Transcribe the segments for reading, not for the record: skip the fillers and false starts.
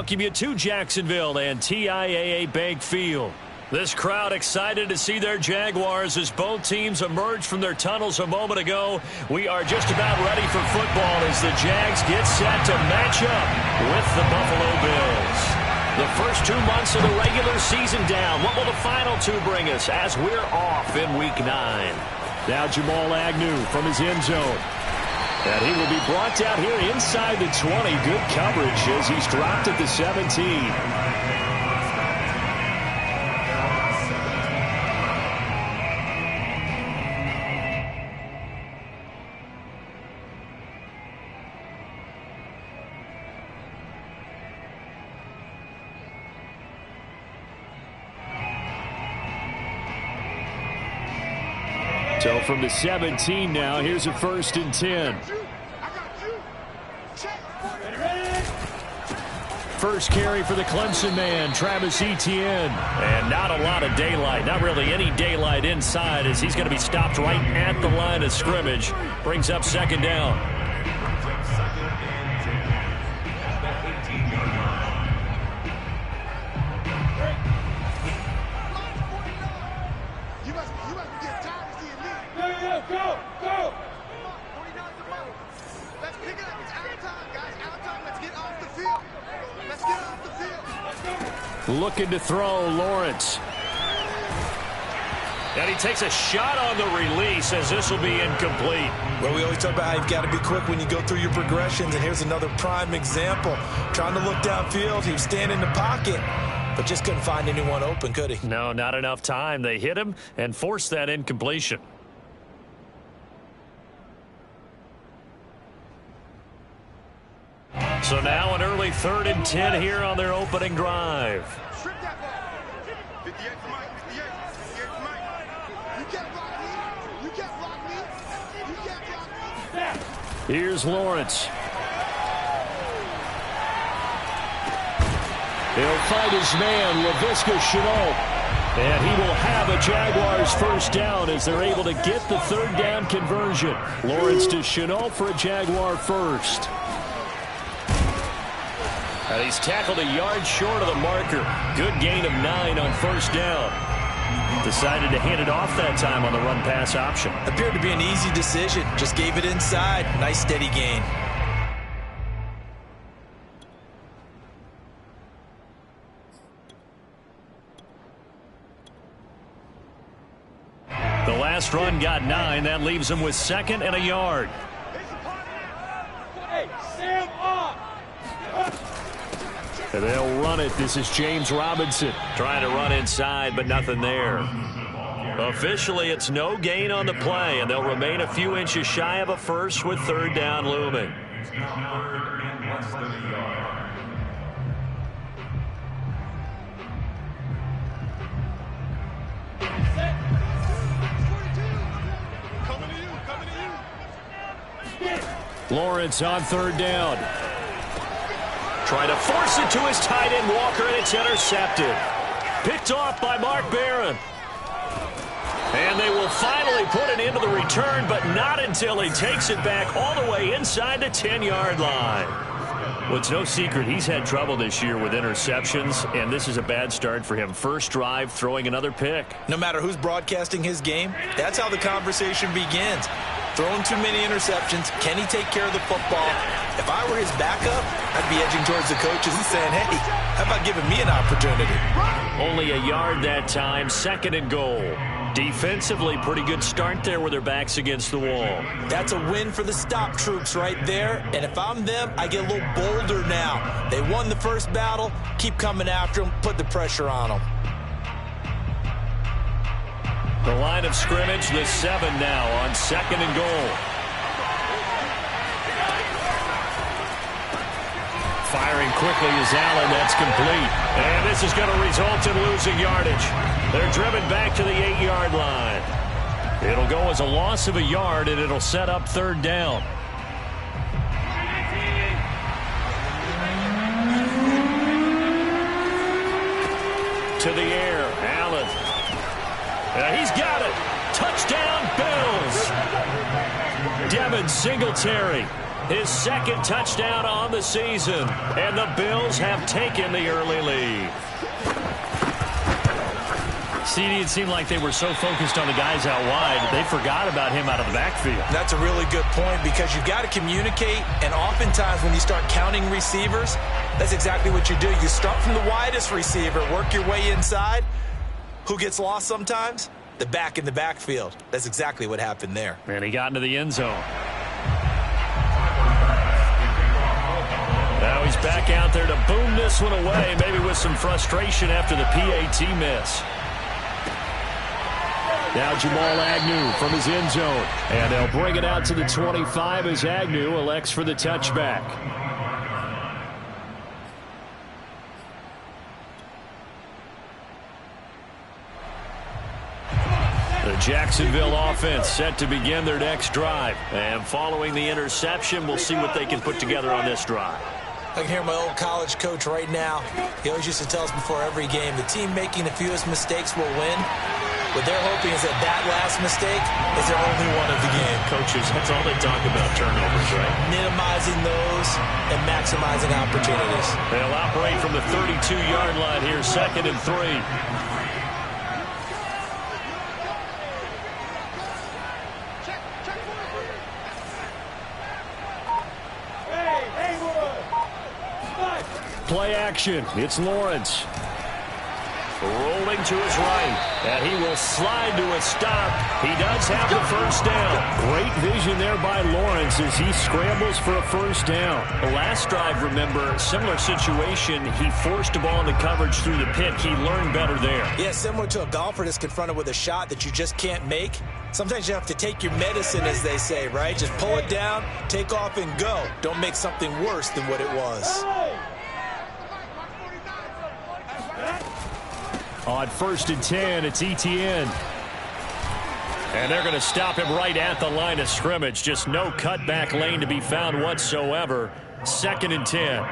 welcome you to Jacksonville and TIAA Bank Field. This crowd excited to see their Jaguars as both teams emerge from their tunnels a moment ago. We are just about ready for football as the Jags get set to match up with the Buffalo Bills. The first 2 months of the regular season down. What will the final two bring us as we're off in Week 9? Now Jamal Agnew from his end zone. And he will be brought down here inside the 20. Good coverage as he's dropped at the 17. So from the 17 now, here's a 1st and 10. First carry for the Clemson man, Travis Etienne. And not a lot of daylight, not really any daylight inside as he's going to be stopped right at the line of scrimmage. Brings up 2nd down. Looking to throw, Lawrence. And he takes a shot on the release as this will be incomplete. Well, we always talk about how you've got to be quick when you go through your progressions, and here's another prime example. Trying to look downfield, he was standing in the pocket, but just couldn't find anyone open, could he? No, not enough time. They hit him and forced that incompletion. So now an early 3rd and 10 here on their opening drive. Here's Lawrence. He'll find his man, Laviska Shenault. And he will have a Jaguars 1st down as they're able to get the 3rd down conversion. Lawrence to Shenault for a Jaguar 1st. And he's tackled a yard short of the marker. Good gain of 9 on 1st down. Decided to hand it off that time on the run-pass option. Appeared to be an easy decision. Just gave it inside. Nice steady gain. The last run got 9. That leaves him with 2nd and a yard. Hey, Sam up! And they'll run it. This is James Robinson trying to run inside, but nothing there. Officially, it's no gain on the play, and they'll remain a few inches shy of a 1st with 3rd down looming. Lawrence on 3rd down. Trying to force it to his tight end, Walker, and it's intercepted. Picked off by Mark Barron. And they will finally put it into the return, but not until he takes it back all the way inside the 10-yard line. Well, it's no secret he's had trouble this year with interceptions, and this is a bad start for him. First drive, throwing another pick. No matter who's broadcasting his game, that's how the conversation begins. Throwing too many interceptions. Can he take care of the football? If I were his backup, I'd be edging towards the coaches and saying, hey, how about giving me an opportunity? Only a yard that time, 2nd and goal. Defensively, pretty good start there with their backs against the wall. That's a win for the stop troops right there. And if I'm them, I get a little bolder now. They won the first battle. Keep coming after them. Put the pressure on them. The line of scrimmage, the 7 now on 2nd and goal. Firing quickly is Allen. That's complete. And this is going to result in losing yardage. They're driven back to the 8-yard line. It'll go as a loss of a yard, and it'll set up 3rd down. To the air, Allen. He's got it. Touchdown, Bills. Devin Singletary his second touchdown on the season. And the Bills have taken the early lead. CD, it seemed like they were so focused on the guys out wide, they forgot about him out of the backfield. That's a really good point because you've got to communicate, and oftentimes when you start counting receivers, that's exactly what you do. You start from the widest receiver, work your way inside. Who gets lost sometimes? The back in the backfield. That's exactly what happened there. And he got into the end zone. Now he's back out there to boom this one away, maybe with some frustration after the PAT miss. Now Jamal Agnew from his end zone. And they'll bring it out to the 25 as Agnew elects for the touchback. The Jacksonville offense set to begin their next drive. And following the interception, we'll see what they can put together on this drive. I can hear my old college coach right now. He always used to tell us before every game, the team making the fewest mistakes will win. What they're hoping is that last mistake is their only one of the game. Coaches, that's all they talk about, turnovers, right? Minimizing those and maximizing opportunities. They'll operate from the 32-yard line here, 2nd and 3. Play action. It's Lawrence. Rolling to his right, and he will slide to a stop. He does have the first down. Great vision there by Lawrence as he scrambles for a first down. The last drive, remember, similar situation. He forced a ball into coverage through the pit. He learned better there. Yeah, similar to a golfer that's confronted with a shot that you just can't make. Sometimes you have to take your medicine, as they say, right? Just pull it down, take off, and go. Don't make something worse than what it was. On 1st and 10, it's Etienne. And they're going to stop him right at the line of scrimmage. Just no cutback lane to be found whatsoever. 2nd and 10.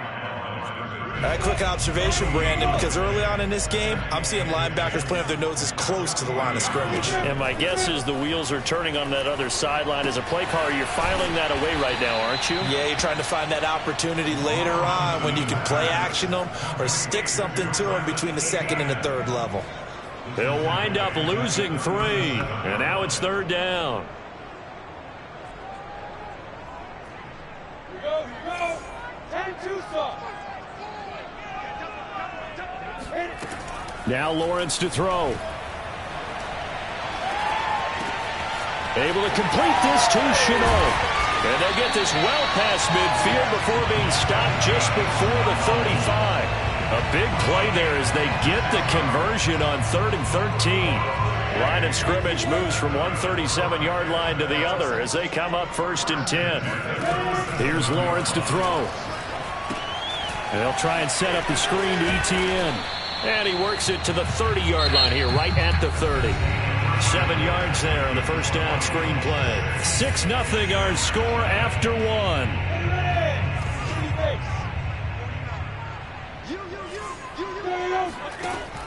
A quick observation, Brandon, because early on in this game, I'm seeing linebackers playing with their noses close to the line of scrimmage. And my guess is the wheels are turning on that other sideline. As a play caller, you're filing that away right now, aren't you? Yeah, you're trying to find that opportunity later on when you can play action them or stick something to them between the 2nd and the 3rd level. They'll wind up losing 3, and now it's 3rd down. Here you go. 10-2 stop. Now Lawrence to throw. Able to complete this to Shenault. And they get this well past midfield before being stopped just before the 35. A big play there as they get the conversion on 3rd and 13. Line of scrimmage moves from one 37-yard line to the other as they come up 1st and 10. Here's Lawrence to throw. And they'll try and set up the screen to Etienne. And he works it to the 30-yard line here, right at the 30. 7 yards there on the first down screen play. 6-0 our score after 1.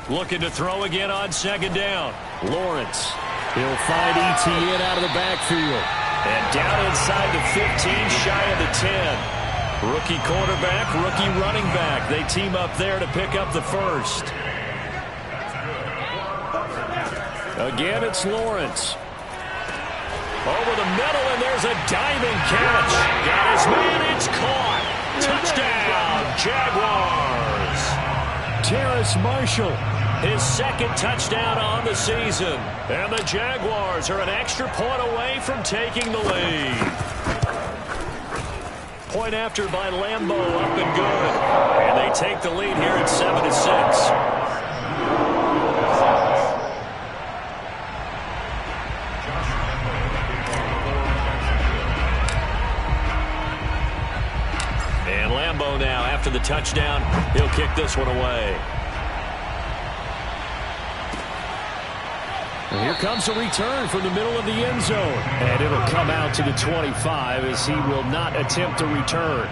Looking to throw again on 2nd down. Lawrence. He'll find Etienne out of the backfield. And down inside the 15, shy of the 10. Rookie quarterback, rookie running back. They team up there to pick up the first. Again, it's Lawrence. Over the middle, and there's a diving catch. Got his man, it's caught. Touchdown, Jaguars. Terrace Marshall, his 2nd touchdown on the season. And the Jaguars are an extra point away from taking the lead. Point after by Lambeau, up and good. And they take the lead here at 7-6. And Lambeau now, after the touchdown, he'll kick this one away. And here comes a return from the middle of the end zone. And it'll come out to the 25 as he will not attempt to return.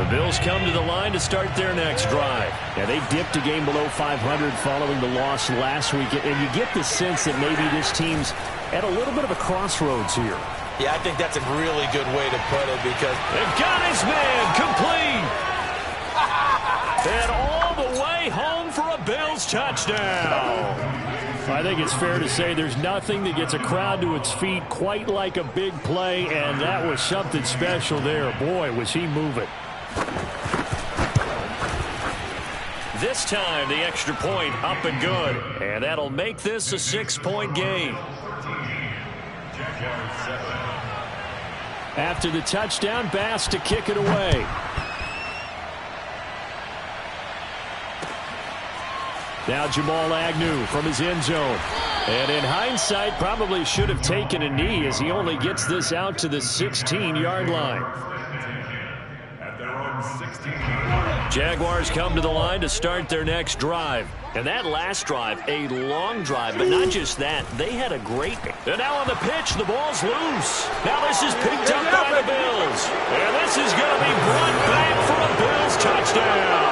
The Bills come to the line to start their next drive. Yeah, they dipped a game below 500 following the loss last week, and you get the sense that maybe this team's at a little bit of a crossroads here. Yeah, I think that's a really good way to put it because they've got his man complete. And all the way home for a Bills touchdown. I think it's fair to say there's nothing that gets a crowd to its feet quite like a big play, and that was something special there. Boy, was he moving. This time, the extra point up and good. And that'll make this a 6-point game. After the touchdown, Bass to kick it away. Now Jamal Agnew from his end zone. And in hindsight, probably should have taken a knee as he only gets this out to the 16-yard line. Jaguars come to the line to start their next drive. And that last drive, a long drive, but not just that. They had a great... And now on the pitch, the ball's loose. Now this is picked up by the Bills. And this is going to be brought back for a Bills touchdown.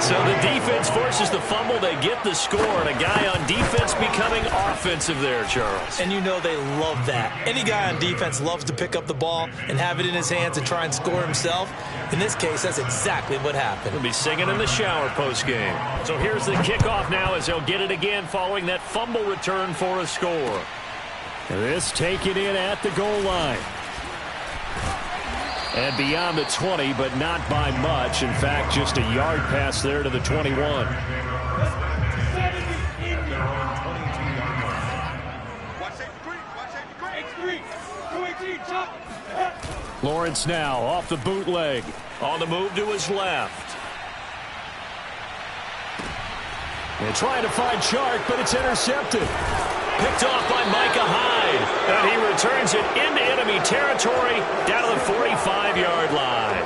So the defense forces the fumble. They get the score, and a guy on defense becoming offensive there, Charles. And you know they love that. Any guy on defense loves to pick up the ball and have it in his hands and try and score himself. In this case, that's exactly what happened. He'll be singing in the shower post-game. So here's the kickoff now as they'll get it again following that fumble return for a score. This taken in at the goal line. And beyond the 20, but not by much. In fact, just a yard pass there to the 21. Lawrence now off the bootleg. On the move to his left. And trying to find Chark, but it's intercepted. Picked off by Micah Hyde. And he returns it into enemy territory down to the 45-yard line.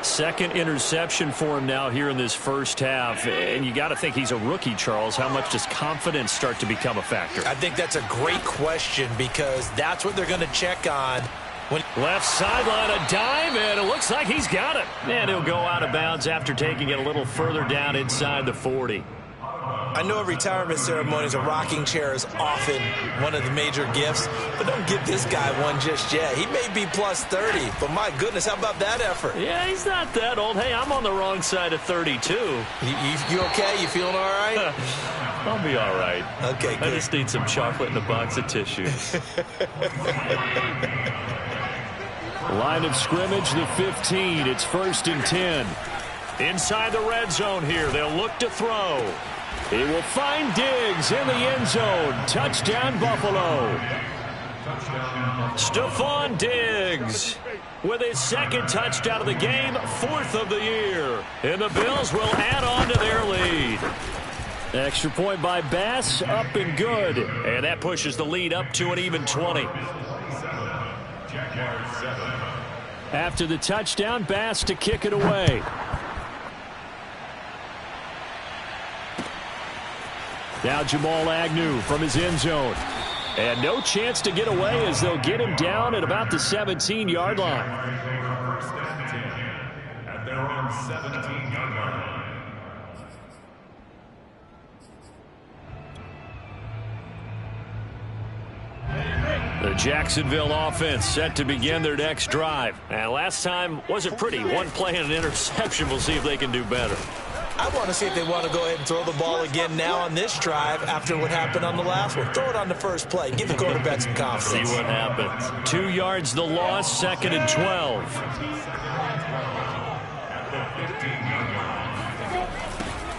Second interception for him now here in this first half. And you got to think he's a rookie, Charles. How much does confidence start to become a factor? I think that's a great question because that's what they're going to check on. Left sideline, a dive, and it looks like he's got it. And he'll go out of bounds after taking it a little further down inside the 40. I know at retirement ceremonies, a rocking chair is often one of the major gifts, but don't give this guy one just yet. He may be plus 30, but my goodness, how about that effort? Yeah, he's not that old. Hey, I'm on the wrong side of 32. You okay? You feeling all right? I'll be all right. Okay, good. I just need some chocolate and a box of tissues. Line of scrimmage, the 15. It's 1st and 10. Inside the red zone here. They'll look to throw. He will find Diggs in the end zone. Touchdown, Buffalo. Stephon Diggs with his second touchdown of the game, 4th of the year. And the Bills will add on to their lead. Extra point by Bass, up and good. And that pushes the lead up to an even 20. After the touchdown, Bass to kick it away. Now Jamal Agnew from his end zone. And no chance to get away as they'll get him down at about the 17-yard line. At their own 17-yard line. The Jacksonville offense set to begin their next drive. And last time wasn't pretty. One play and an interception. We'll see if they can do better. I want to see if they want to go ahead and throw the ball again now on this drive after what happened on the last one. Throw it on the first play. Give the quarterback some confidence. See what happens. 2 yards the loss, 2nd and 12.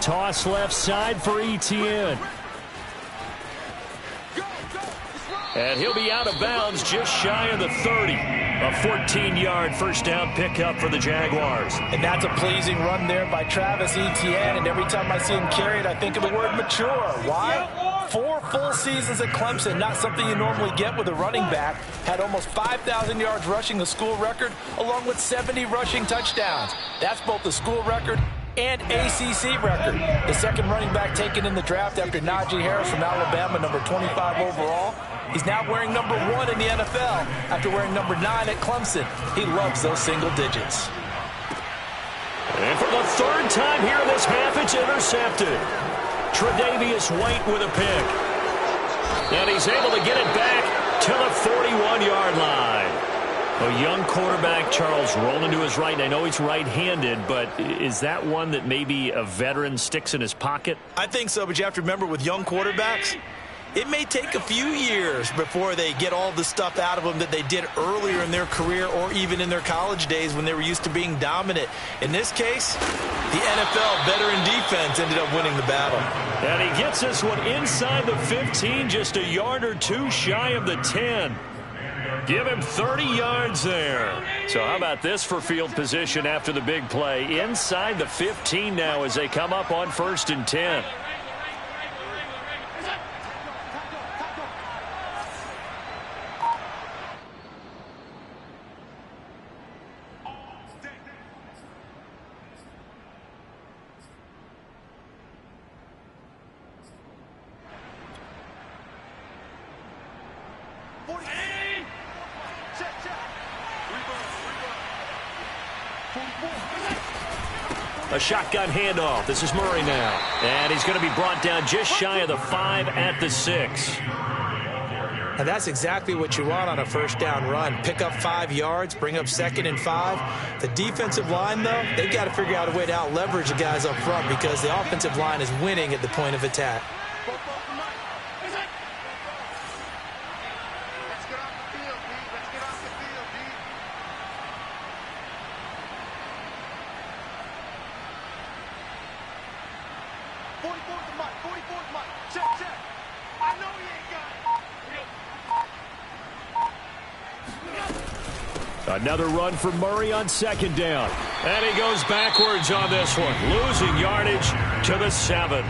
Toss left side for Etienne. And he'll be out of bounds just shy of the 30. A 14-yard first down pickup for the Jaguars. And that's a pleasing run there by Travis Etienne. And every time I see him carry it, I think of the word mature. Why? 4 full seasons at Clemson, not something you normally get with a running back. Had almost 5,000 yards rushing, the school record, along with 70 rushing touchdowns. That's both the school record and ACC record. The second running back taken in the draft after Najee Harris from Alabama, number 25 overall. He's now wearing number 1 in the NFL after wearing number 9 at Clemson. He loves those single digits. And for the third time here in this half, it's intercepted. Tre'Davious White with a pick. And he's able to get it back to the 41-yard line. A young quarterback, Charles, rolling to his right. I know he's right-handed, but is that one that maybe a veteran sticks in his pocket? I think so, but you have to remember with young quarterbacks, it may take a few years before they get all the stuff out of them that they did earlier in their career or even in their college days when they were used to being dominant. In this case, the NFL veteran defense ended up winning the battle. And he gets this one inside the 15, just a yard or two shy of the 10. Give him 30 yards there. So how about this for field position after the big play? Inside the 15 now as they come up on 1st and 10. A shotgun handoff. This is Murray now. And he's going to be brought down just shy of the 5 at the 6. And that's exactly what you want on a first down run. Pick up 5 yards, bring up 2nd and 5. The defensive line, though, they've got to figure out a way to out-leverage the guys up front because the offensive line is winning at the point of attack. Another run for Murray on 2nd down. And he goes backwards on this one, losing yardage to the 7.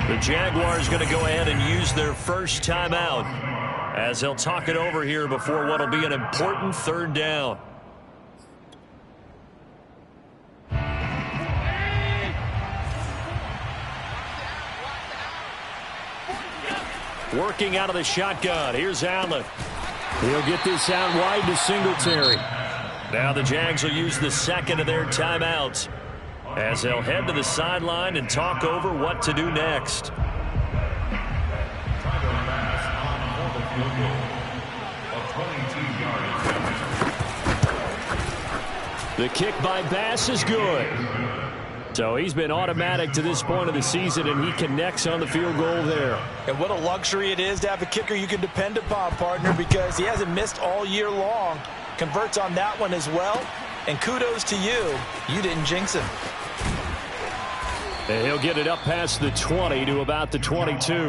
The Jaguars going to go ahead and use their first timeout as they'll talk it over here before what will be an important 3rd down. Working out of the shotgun. Here's Allen. He'll get this out wide to Singletary. Now the Jags will use the 2nd of their timeouts as they'll head to the sideline and talk over what to do next. The kick by Bass is good. So he's been automatic to this point of the season, and he connects on the field goal there. And what a luxury it is to have a kicker you can depend upon, partner, because he hasn't missed all year long. Converts on that one as well. And kudos to you. You didn't jinx him. And he'll get it up past the 20 to about the 22. The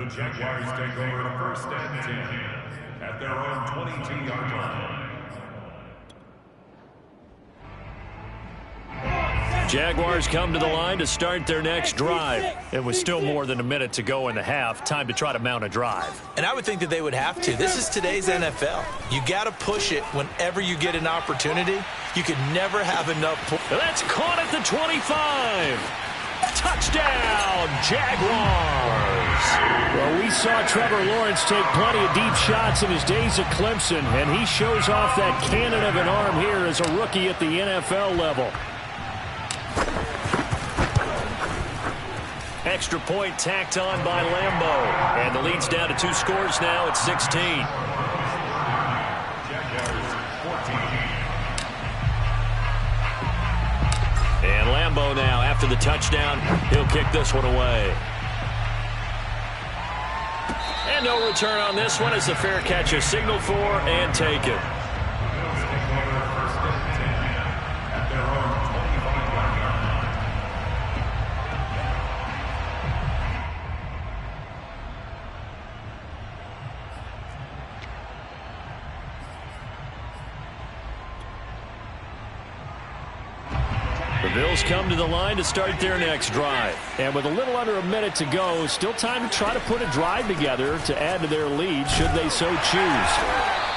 Jaguars take over 1st and 10 at their own 22-yard line. Jaguars come to the line to start their next drive. It was still more than a minute to go in the half. Time to try to mount a drive. And I would think that they would have to. This is today's NFL. You got to push it whenever you get an opportunity. You could never have enough. That's caught at the 25. Touchdown, Jaguars. Well, we saw Trevor Lawrence take plenty of deep shots in his days at Clemson, and he shows off that cannon of an arm here as a rookie at the NFL level. Extra point tacked on by Lambeau. And the lead's down to 2 scores now at 16. And Lambeau now, after the touchdown, he'll kick this one away. And no return on this one as the fair catch is signaled for and taken. The Bills come to the line to start their next drive. And with a little under a minute to go, still time to try to put a drive together to add to their lead should they so choose.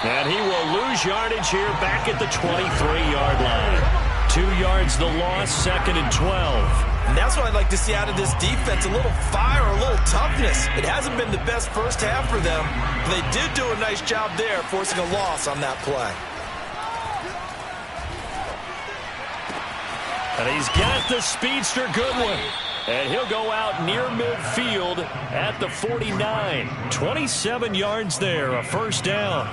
And he will lose yardage here back at the 23-yard line. 2 yards the loss, 2nd and 12. And that's what I'd like to see out of this defense, a little fire, a little toughness. It hasn't been the best first half for them, but they did do a nice job there, forcing a loss on that play. And he's got the speedster Goodwin. And he'll go out near midfield at the 49. 27 yards there, a first down.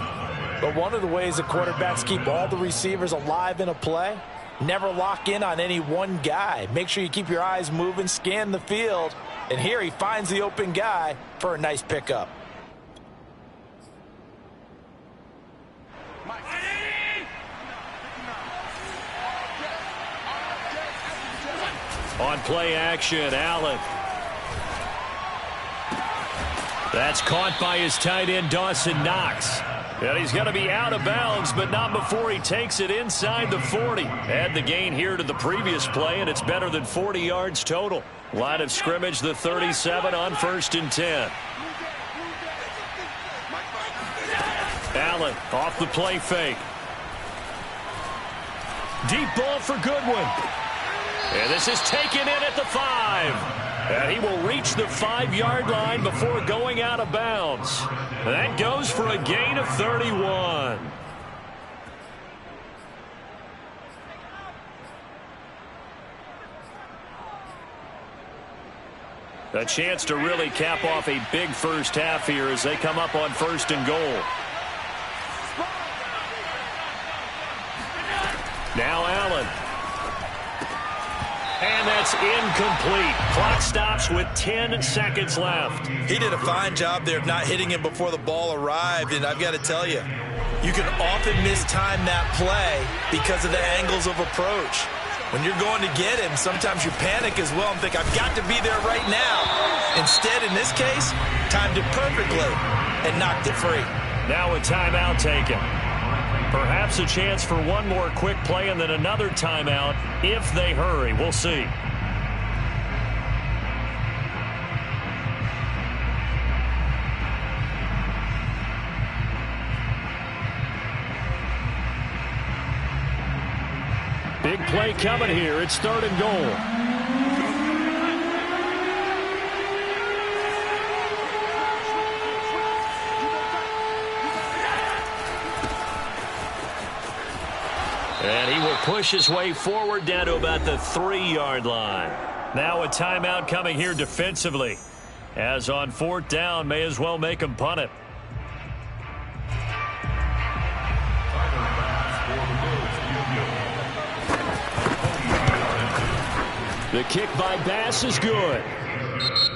But one of the ways the quarterbacks keep all the receivers alive in a play, never lock in on any one guy. Make sure you keep your eyes moving, scan the field. And here he finds the open guy for a nice pickup. On play action, Allen. That's caught by his tight end, Dawson Knox. And he's going to be out of bounds, but not before he takes it inside the 40. Add the gain here to the previous play, and it's better than 40 yards total. Line of scrimmage, the 37 on 1st and 10. Allen off the play fake. Deep ball for Goodwin. And this is taken in at the 5. And he will reach the 5-yard line before going out of bounds. That goes for a gain of 31. A chance to really cap off a big first half here as they come up on 1st and goal. Now Allen. And that's incomplete. Clock stops with 10 seconds left. He did a fine job there of not hitting him before the ball arrived, and I've got to tell you, you can often mistime that play because of the angles of approach. When you're going to get him, sometimes you panic as well and think, I've got to be there right now. Instead, in this case, timed it perfectly and knocked it free. Now a timeout taken. Perhaps a chance for one more quick play and then another timeout if they hurry. We'll see. Big play coming here. It's 3rd and goal. And he will push his way forward down to about the 3-yard line. Now a timeout coming here defensively. As on 4th down, may as well make him punt it. The kick by Bass is good.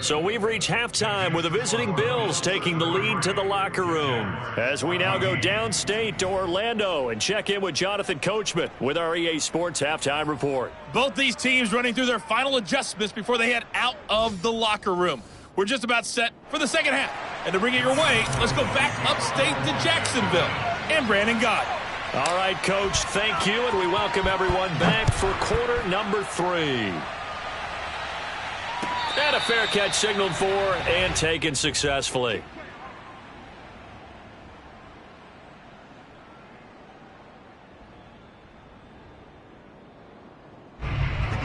So we've reached halftime with the visiting Bills taking the lead to the locker room. As we now go downstate to Orlando and check in with Jonathan Coachman with our EA Sports Halftime Report. Both these teams running through their final adjustments before they head out of the locker room. We're just about set for the second half. And to bring it your way, let's go back upstate to Jacksonville and Brandon Gott. All right, Coach, thank you, and we welcome everyone back for quarter number 3. And a fair catch signaled for and taken successfully.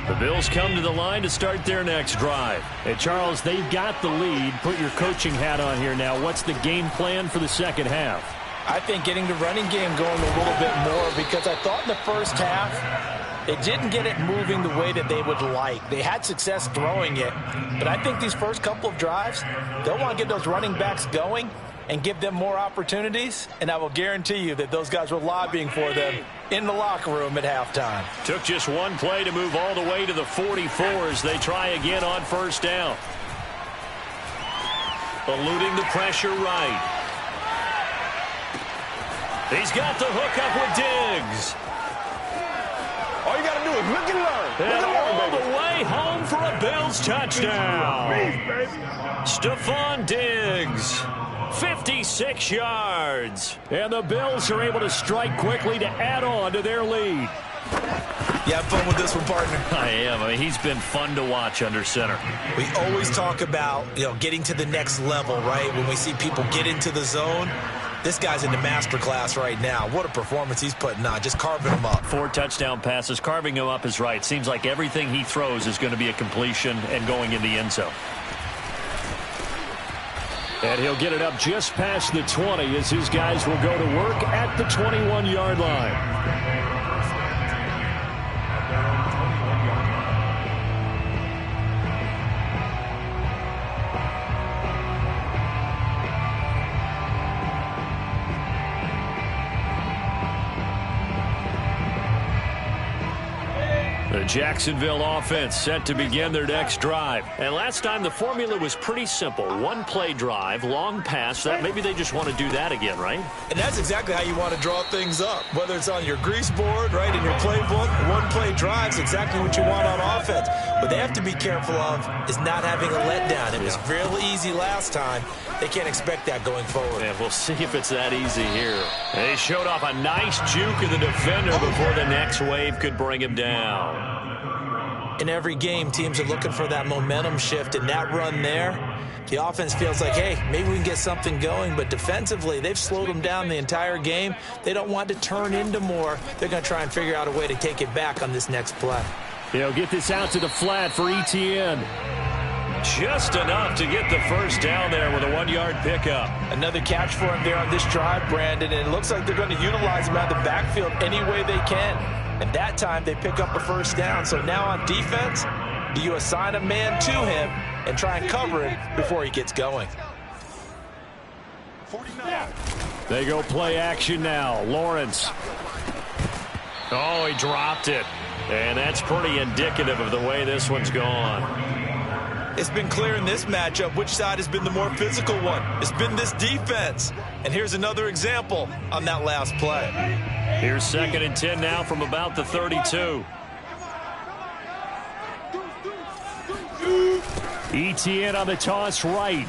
The Bills come to the line to start their next drive. And Charles, they've got the lead. Put your coaching hat on here now. What's the game plan for the second half? I think getting the running game going a little bit more, because I thought in the first half they didn't get it moving the way that they would like. They had success throwing it, but I think these first couple of drives, they'll want to get those running backs going and give them more opportunities, and I will guarantee you that those guys were lobbying for them in the locker room at halftime. Took just one play to move all the way to the 44 as they try again on 1st down. Eluding the pressure right. He's got the hook up with Diggs. All you got to do is look and learn. And all the way home for a Bills touchdown. Stephon Diggs, 56 yards. And the Bills are able to strike quickly to add on to their lead. You have fun with this one, partner? I am. I mean, he's been fun to watch under center. We always talk about, getting to the next level, right? When we see people get into the zone. This guy's in the master class right now. What a performance he's putting on, just carving them up. 4 touchdown passes. Carving him up is right. Seems like everything he throws is going to be a completion and going in the end zone. And he'll get it up just past the 20 as his guys will go to work at the 21-yard line. The Jacksonville offense set to begin their next drive. And last time the formula was pretty simple. 1-play drive, long pass. That maybe they just want to do that again, right? And that's exactly how you want to draw things up. Whether it's on your grease board, right, in your playbook, 1-play drive is exactly what you want on offense. What they have to be careful of is not having a letdown. It was real easy last time. They can't expect that going forward. Yeah, we'll see if it's that easy here. They showed off a nice juke of the defender before the next wave could bring him down. In every game, teams are looking for that momentum shift, and that run there, the offense feels like, hey, maybe we can get something going, but defensively, they've slowed them down the entire game. They don't want to turn into more. They're going to try and figure out a way to take it back on this next play. They'll get this out to the flat for Etienne. Just enough to get the first down there with a 1-yard pickup. Another catch for him there on this drive, Brandon, and it looks like they're going to utilize him out of the backfield any way they can. And that time, they pick up a first down. So now on defense, do you assign a man to him and try and cover him before he gets going? They go play action now. Lawrence. Oh, he dropped it. And that's pretty indicative of the way this one's gone. It's been clear in this matchup which side has been the more physical one. It's been this defense. And here's another example on that last play. Here's 2nd and 10 now from about the 32. Etienne on the toss right.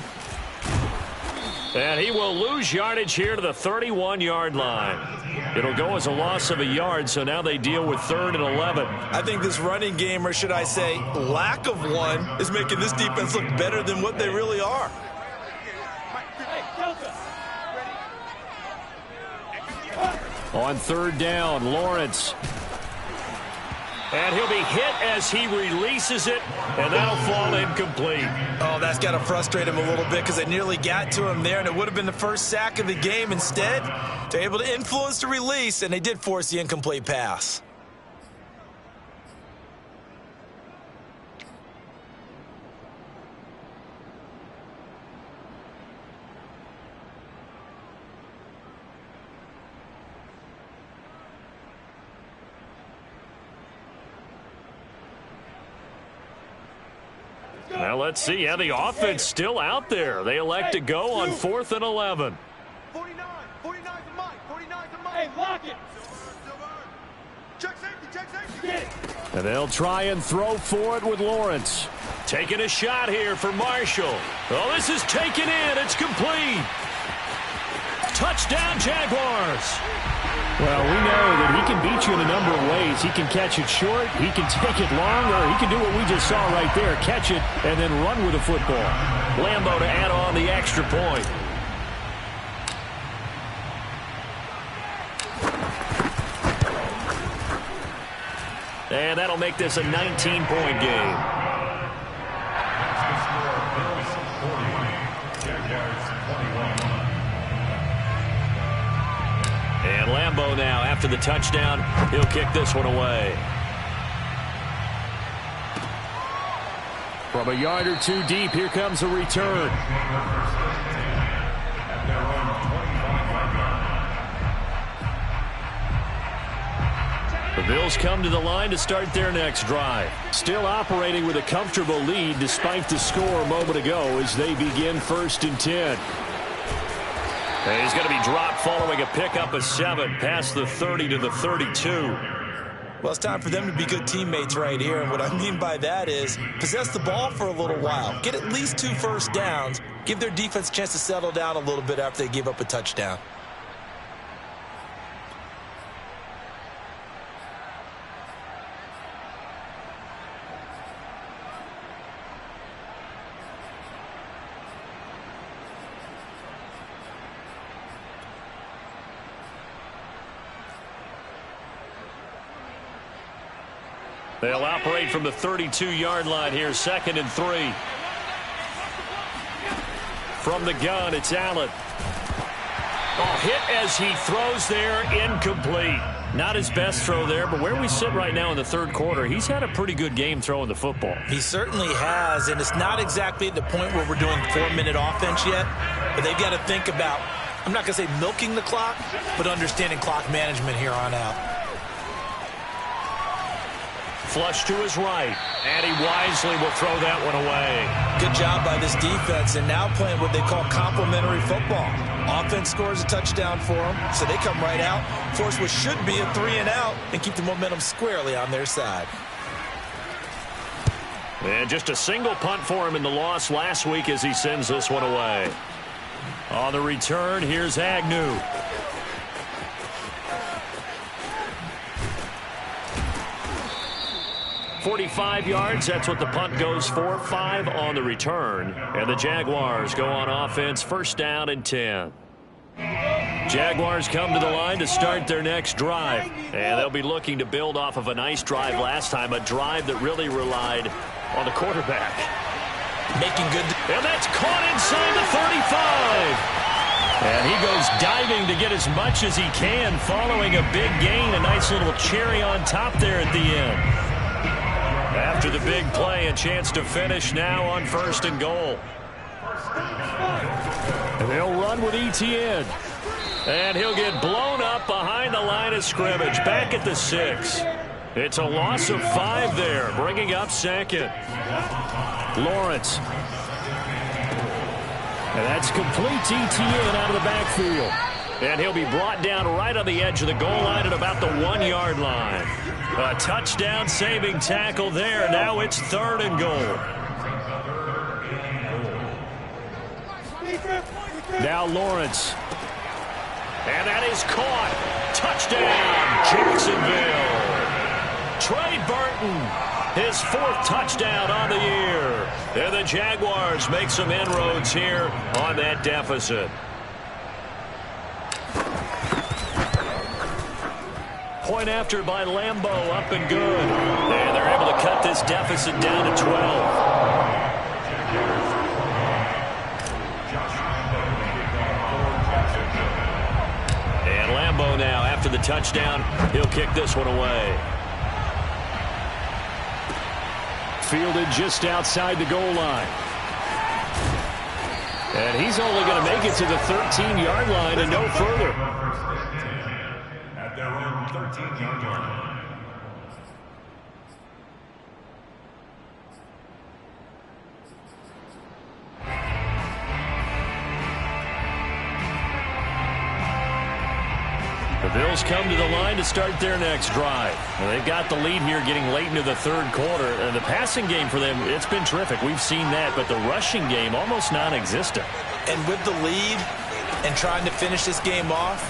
And he will lose yardage here to the 31-yard line. It'll go as a loss of a yard, so now they deal with 3rd and 11. I think this running game, or should I say lack of one, is making this defense look better than what they really are. On 3rd down, Lawrence. And he'll be hit as he releases it, and that'll fall incomplete. Oh, that's got to frustrate him a little bit because they nearly got to him there, and it would have been the first sack of the game. Instead, they're able to influence the release, and they did force the incomplete pass. Now let's see. Yeah, the offense still out there. They elect to go on 4th and 11. 49 to Mike. 49 to Mike. Hey, lock it. Check safety. And they'll try and throw for it with Lawrence. Taking a shot here for Marshall. Oh, this is taken in. It's complete. Touchdown, Jaguars. Well, we know that he can beat you in a number of ways. He can catch it short, he can take it long, or he can do what we just saw right there, catch it and then run with the football. Lambo to add on the extra point. And that'll make this a 19-point game. And Lambo now, after the touchdown, he'll kick this one away. From a yard or two deep, here comes a return. The Bills come to the line to start their next drive. Still operating with a comfortable lead despite the score a moment ago as they begin 1st and 10. And he's going to be dropped following a pickup of 7 past the 30 to the 32. Well, it's time for them to be good teammates right here, and what I mean by that is possess the ball for a little while, get at least 2 first downs, give their defense a chance to settle down a little bit after they give up a touchdown. They'll operate from the 32-yard line here, 2nd and 3. From the gun, it's Allen. Oh, hit as he throws there, incomplete. Not his best throw there, but where we sit right now in the third quarter, he's had a pretty good game throwing the football. He certainly has, and it's not exactly at the point where we're doing 4-minute offense yet, but they've got to think about, I'm not going to say milking the clock, but understanding clock management here on out. Flush to his right, and he wisely will throw that one away. Good job by this defense, and now playing what they call complementary football. Offense scores a touchdown for them, so they come right out, force what should be a 3-and-out, and keep the momentum squarely on their side. And just a single punt for him in the loss last week as he sends this one away. On the return, here's Agnew. .45 yards, that's what the punt goes for. 5 on the return. And the Jaguars go on offense, 1st down and 10. Jaguars come to the line to start their next drive. And they'll be looking to build off of a nice drive last time, a drive that really relied on the quarterback. Making good. And that's caught inside the 35. And he goes diving to get as much as he can, following a big gain, a nice little cherry on top there at the end. After the big play, a chance to finish now on 1st and goal. And they'll run with Etienne. And he'll get blown up behind the line of scrimmage, back at the 6. It's a loss of 5 there, bringing up 2nd. Lawrence. And that's complete to Etienne out of the backfield. And he'll be brought down right on the edge of the goal line at about the 1-yard line. A touchdown-saving tackle there. Now it's 3rd and goal. Now Lawrence. And that is caught. Touchdown, Jacksonville. Trey Burton, his 4th touchdown on the year. And the Jaguars make some inroads here on that deficit. Point after by Lambo, up and good. And they're able to cut this deficit down to 12. And Lambo now, after the touchdown, he'll kick this one away. Fielded just outside the goal line. And he's only going to make it to the 13-yard line and no further. At their own 13-yard line. The Bills come to the line to start their next drive. Well, they've got the lead here getting late into the 3rd quarter. And the passing game for them, it's been terrific. We've seen that, but the rushing game almost non-existent. And with the lead and trying to finish this game off,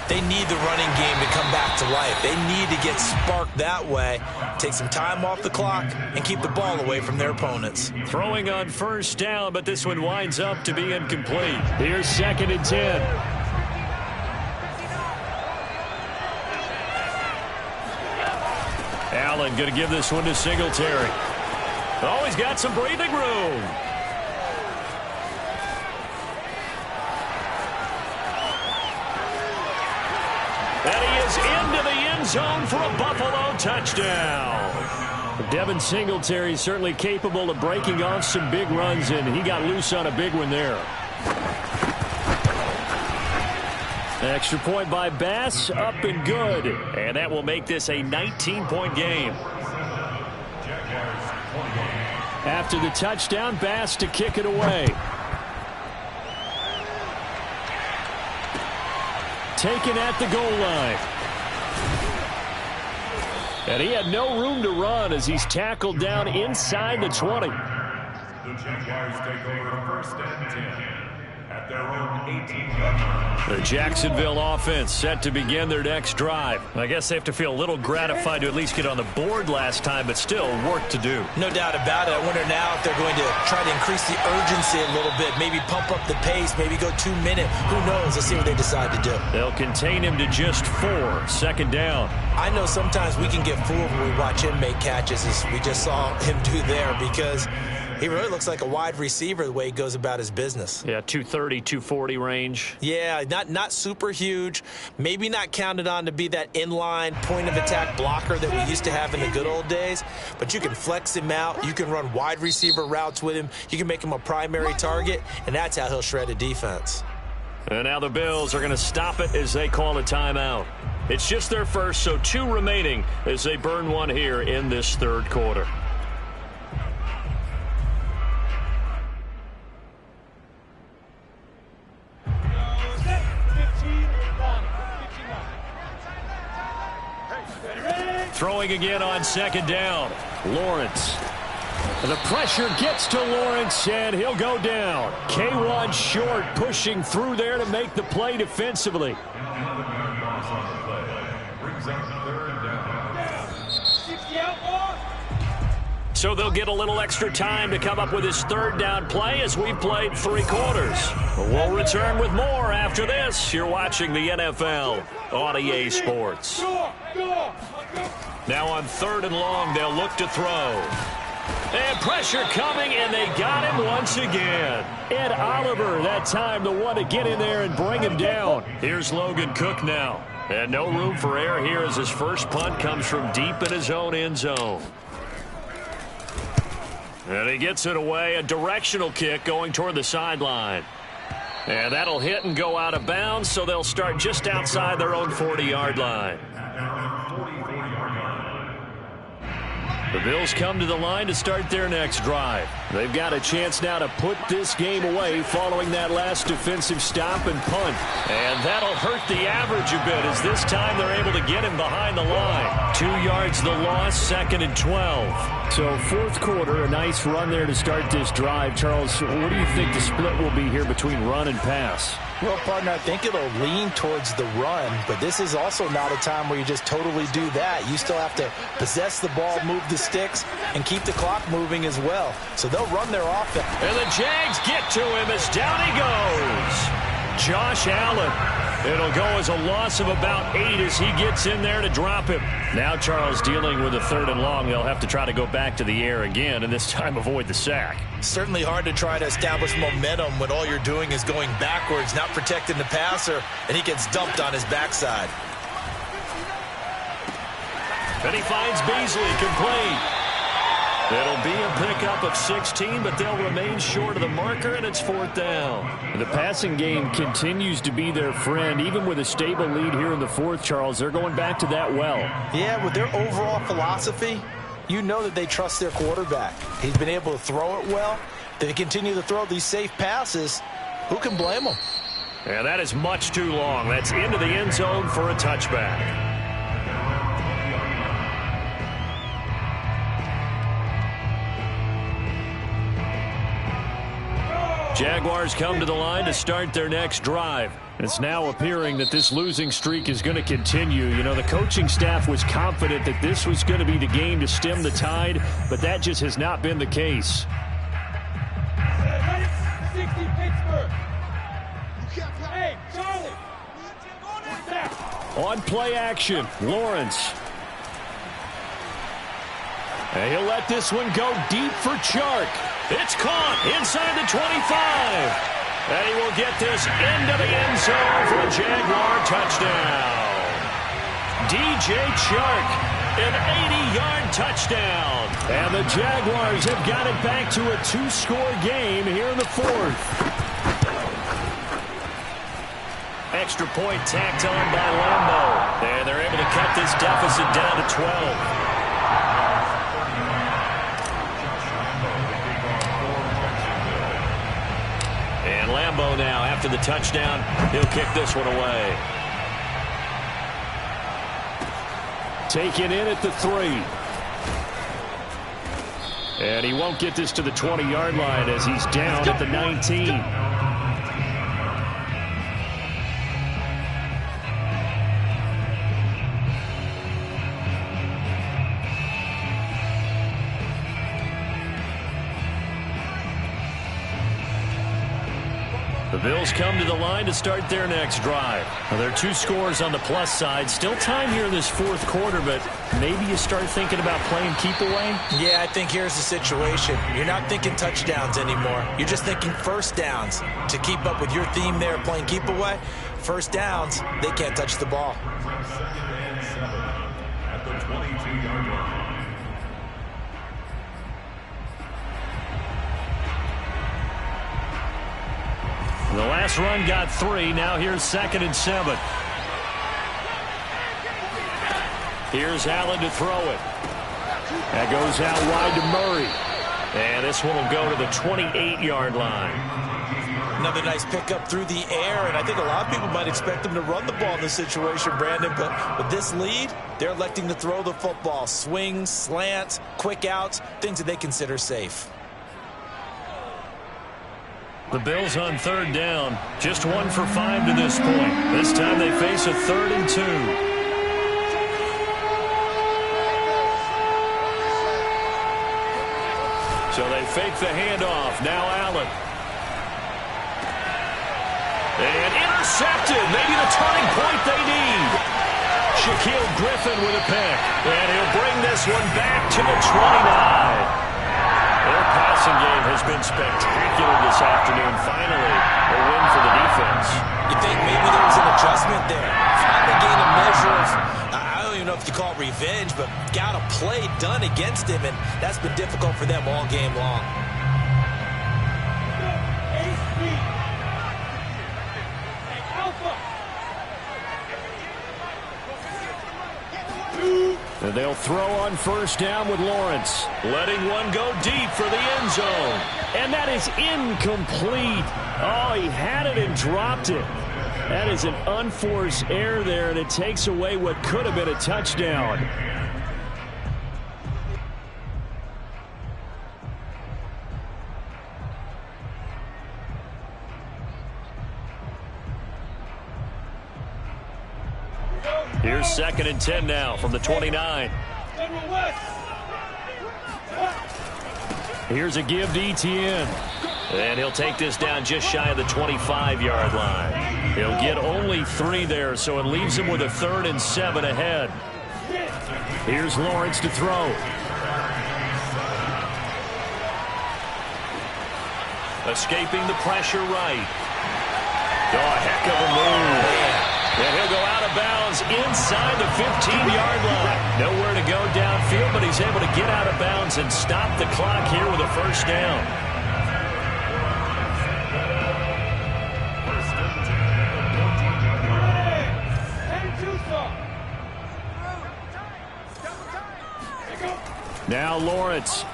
they need the running game to come back to life. They need to get sparked that way, take some time off the clock, and keep the ball away from their opponents. Throwing on 1st down, but this one winds up to be incomplete. Here's 2nd and 10. Allen going to give this one to Singletary. Oh, he's got some breathing room. And he is into the end zone for a Buffalo touchdown. Devin Singletary is certainly capable of breaking off some big runs, and he got loose on a big one there. Extra point by Bass, up and good. And that will make this a 19-point game. After the touchdown, Bass to kick it away. Taken at the goal line. And he had no room to run as he's tackled down inside the 20. The Jaguars take over 1st and 10 at at their own 18-yard line. The Jacksonville offense set to begin their next drive. I guess they have to feel a little gratified to at least get on the board last time, but still work to do. No doubt about it. I wonder now if they're going to try to increase the urgency a little bit, maybe pump up the pace, maybe go 2 minute. Who knows? Let's see what they decide to do. They'll contain him to just 4. Second down. I know sometimes we can get fooled when we watch him make catches, as we just saw him do there, because he really looks like a wide receiver the way he goes about his business. Yeah, 230, 240 range. Yeah, not super huge. Maybe not counted on to be that inline point-of-attack blocker that we used to have in the good old days. But you can flex him out. You can run wide receiver routes with him. You can make him a primary target, and that's how he'll shred a defense. And now the Bills are going to stop it as they call a timeout. It's just their first, so 2 remaining as they burn one here in this third quarter. Throwing again on second down. Lawrence. The pressure gets to Lawrence, and he'll go down. K1 short, pushing through there to make the play defensively. So they'll get a little extra time to come up with his third down play as we've played 3 quarters. We'll return with more after this. You're watching the NFL on EA Sports. Now on 3rd and long, they'll look to throw. And pressure coming, and they got him once again. Ed Oliver, that time the one to get in there and bring him down. Here's Logan Cook now. And no room for error here as his first punt comes from deep in his own end zone. And he gets it away, a directional kick going toward the sideline. And that'll hit and go out of bounds, so they'll start just outside their own 40-yard line. The Bills come to the line to start their next drive. They've got a chance now to put this game away following that last defensive stop and punt. And that'll hurt the average a bit as this time they're able to get him behind the line. 2 yards the loss, 2nd and 12. So 4th quarter, a nice run there to start this drive. Charles, what do you think the split will be here between run and pass? Well, partner, I think it'll lean towards the run, but this is also not a time where you just totally do that. You still have to possess the ball, move the sticks, and keep the clock moving as well. So they'll run their offense. And the Jags get to him as down he goes. Josh Allen. It'll go as a loss of about 8 as he gets in there to drop him. Now Charles dealing with a 3rd and long. They'll have to try to go back to the air again, and this time avoid the sack. Certainly hard to try to establish momentum when all you're doing is going backwards, not protecting the passer, and he gets dumped on his backside. And he finds Beasley complete. It'll be a pickup of 16, but they'll remain short of the marker, and it's 4th down. The passing game continues to be their friend. Even with a stable lead here in the 4th, Charles, they're going back to that well. Yeah, with their overall philosophy, you know that they trust their quarterback. He's been able to throw it well. They continue to throw these safe passes. Who can blame them? And that is much too long. That's into the end zone for a touchback. Jaguars come to the line to start their next drive. It's now appearing that this losing streak is going to continue. You know, the coaching staff was confident that this was going to be the game to stem the tide, but that just has not been the case. On play action, Lawrence. And he'll let this one go deep for Chark. It's caught inside the 25. And he will get this into the end zone for a Jaguar touchdown. DJ Chark, an 80-yard touchdown. And the Jaguars have got it back to a 2-score game here in the 4th. Extra point tacked on by Lambo. And they're able to cut this deficit down to 12. And Lambo now, after the touchdown, he'll kick this one away. Taken in at the 3. And he won't get this to the 20-yard line as he's down at the 19. Bills come to the line to start their next drive. Well, there are 2 scores on the plus side. Still time here in this 4th quarter, but maybe you start thinking about playing keep away? Yeah, I think here's the situation. You're not thinking touchdowns anymore. You're just thinking first downs. To keep up with your theme there, playing keep away, first downs, they can't touch the ball. At the 22-yard line. The last run got 3. Now here's 2nd and 7. Here's Allen to throw it. That goes out wide to Murray. And this one will go to the 28-yard line. Another nice pickup through the air, and I think a lot of people might expect them to run the ball in this situation, Brandon, but with this lead, they're electing to throw the football. Swings, slants, quick outs, things that they consider safe. The Bills on 3rd down, just 1 for 5 to this point. This time they face a 3rd and 2. So they fake the handoff. Now Allen. And intercepted. Maybe the turning point they need. Shaquille Griffin with a pick. And he'll bring this one back to the 29. Their passing game has been spectacular this afternoon. Finally, a win for the defense. You think maybe there was an adjustment there? Finally gained a measure of, I don't even know if you call it revenge, but got a play done against him, and that's been difficult for them all game long. And they'll throw on 1st down with Lawrence. Letting one go deep for the end zone. And that is incomplete. Oh, he had it and dropped it. That is an unforced error there, and it takes away what could have been a touchdown. Here's 2nd and 10 now from the 29. Here's a give to Etienne. And he'll take this down just shy of the 25-yard line. He'll get only 3 there, so it leaves him with a 3rd and 7 ahead. Here's Lawrence to throw. Escaping the pressure right. Oh, a heck of a move. And he'll go out of bounds inside the 15-yard line. Nowhere to go downfield, but he's able to get out of bounds and stop the clock here with a 1st down. Now Lawrence.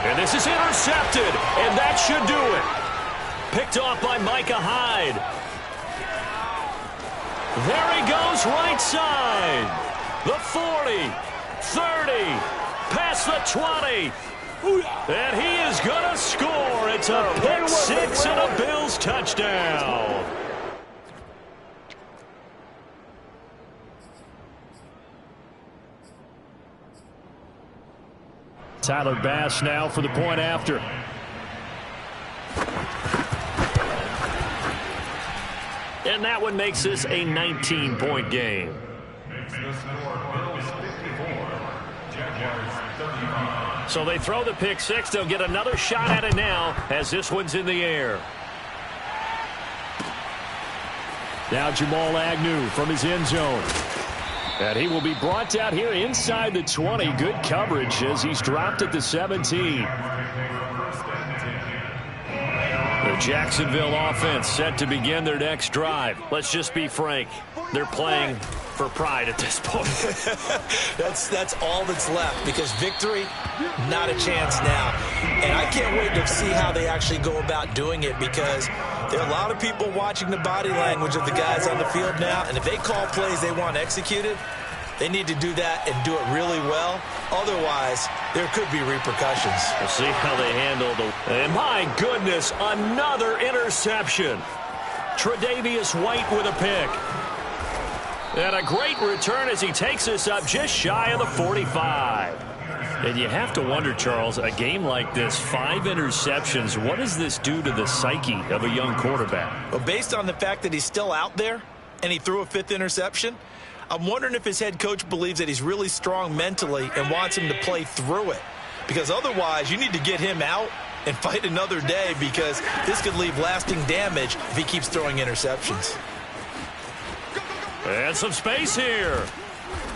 And this is intercepted, and that should do it. Picked off by Micah Hyde. There he goes right side. The 40, 30, past the 20. And he is going to score. It's a pick 6 and a Bills touchdown. Tyler Bass now for the point after. And that one makes this a 19-point game. Makes the score Bills 54, Jaguars 35. So they throw the pick 6. They'll get another shot at it now as this one's in the air. Now Jamal Agnew from his end zone. And he will be brought down here inside the 20. Good coverage as he's dropped at the 17. The Jacksonville offense set to begin their next drive. Let's just be frank. They're playing for pride at this point. That's all that's left, because victory, not a chance now. And I can't wait to see how they actually go about doing it, because there are a lot of people watching the body language of the guys on the field now, and if they call plays they want executed, they need to do that and do it really well. Otherwise, there could be repercussions. We'll see how they handle the... And my goodness, another interception. Tre'Davious White with a pick. And a great return as he takes us up just shy of the 45. And you have to wonder, Charles, a game like this, 5 interceptions, what does this do to the psyche of a young quarterback? Well, based on the fact that he's still out there and he threw a 5th interception, I'm wondering if his head coach believes that he's really strong mentally and wants him to play through it. Because otherwise, you need to get him out and fight another day, because this could leave lasting damage if he keeps throwing interceptions. And some space here.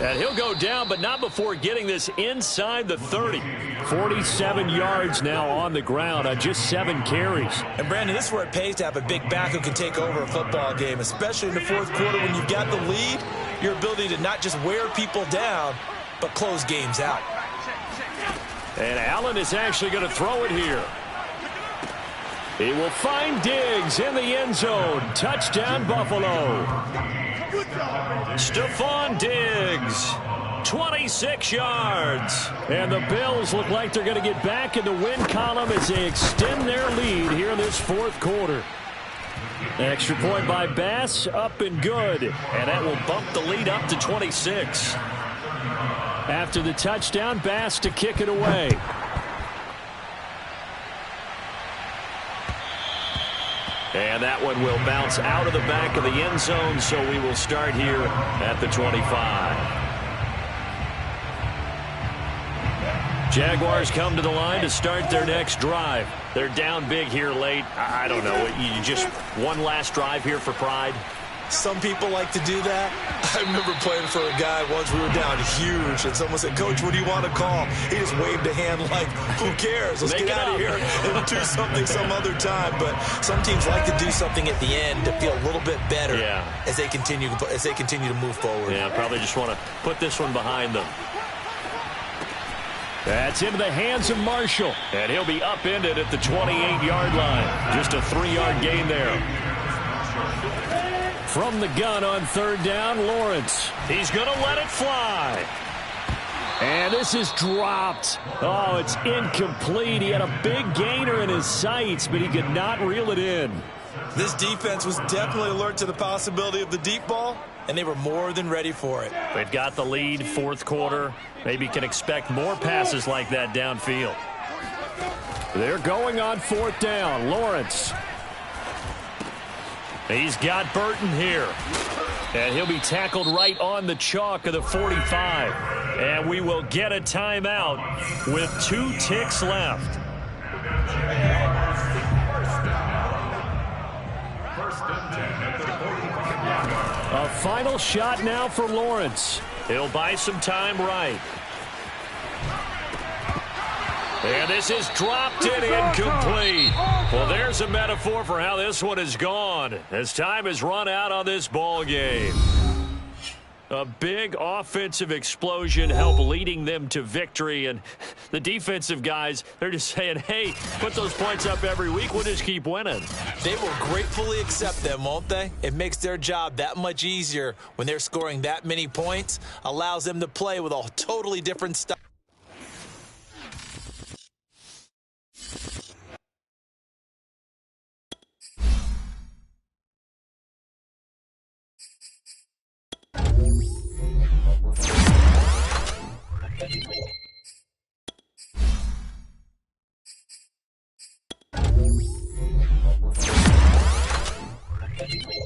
And he'll go down, but not before getting this inside the 30. 47 yards now on the ground on just 7 carries. And, Brandon, this is where it pays to have a big back who can take over a football game, especially in the 4th quarter when you've got the lead, your ability to not just wear people down, but close games out. And Allen is actually going to throw it here. He will find Diggs in the end zone. Touchdown, Buffalo. Stephon Diggs, 26 yards. And the Bills look like they're going to get back in the win column as they extend their lead here in this 4th quarter. Extra point by Bass, up and good. And that will bump the lead up to 26. After the touchdown, Bass to kick it away. And that one will bounce out of the back of the end zone, so we will start here at the 25. Jaguars come to the line to start their next drive. They're down big here late. I don't know. You just one last drive here for pride? Some people like to do that. I remember playing for a guy once. We were down huge, and someone said, "Coach, what do you want to call?" He just waved a hand like, "Who cares? Let's get out of here and do something some other time." But some teams like to do something at the end to feel a little bit better as they continue to move forward. Yeah, probably just want to put this one behind them. That's into the hands of Marshall, and he'll be upended at the 28-yard line. Just a 3-yard gain there. From the gun on 3rd down, Lawrence. He's going to let it fly. And this is dropped. Oh, it's incomplete. He had a big gainer in his sights, but he could not reel it in. This defense was definitely alert to the possibility of the deep ball, and they were more than ready for it. They've got the lead, 4th quarter. Maybe can expect more passes like that downfield. They're going on 4th down. Lawrence. He's got Burton here. And he'll be tackled right on the chalk of the 45. And we will get a timeout with 2 ticks left. A final shot now for Lawrence. He'll buy some time right. And this is dropped and incomplete. Well, there's a metaphor for how this one is gone as time has run out on this ball game. A big offensive explosion helped leading them to victory. And the defensive guys, they're just saying, hey, put those points up every week. We'll just keep winning. They will gratefully accept them, won't they? It makes their job that much easier when they're scoring that many points. Allows them to play with a totally different style. Thank you.